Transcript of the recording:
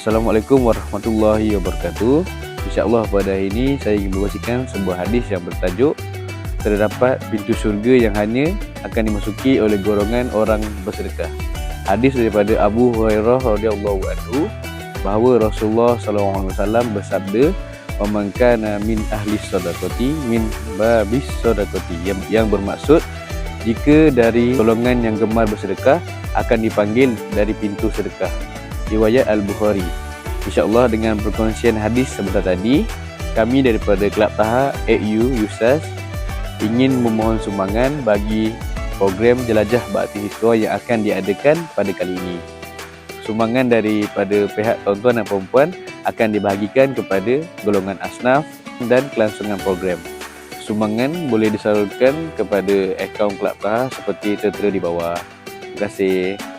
Assalamualaikum warahmatullahi wabarakatuh. InsyaAllah pada hari ini saya ingin membacakan sebuah hadis yang bertajuk terdapat pintu syurga yang hanya akan dimasuki oleh golongan orang bersedekah. Hadis daripada Abu Hurairah radhiyallahu anhu bahawa Rasulullah SAW bersabda, "Wa man kana min ahli sadaqati min babis sadaqati", yang bermaksud jika dari golongan yang gemar bersedekah akan dipanggil dari pintu sedekah. Riwayat Al-Bukhari. InsyaAllah dengan perkongsian hadis sebentar tadi, kami daripada Kelab Taha AU USAS ingin memohon sumbangan bagi program Jelajah Bakti Siswa yang akan diadakan pada kali ini. Sumbangan daripada pihak tuan-tuan dan perempuan akan dibahagikan kepada golongan asnaf dan kelangsungan program. Sumbangan boleh disalurkan kepada akaun Kelab Taha seperti tertera di bawah. Terima kasih.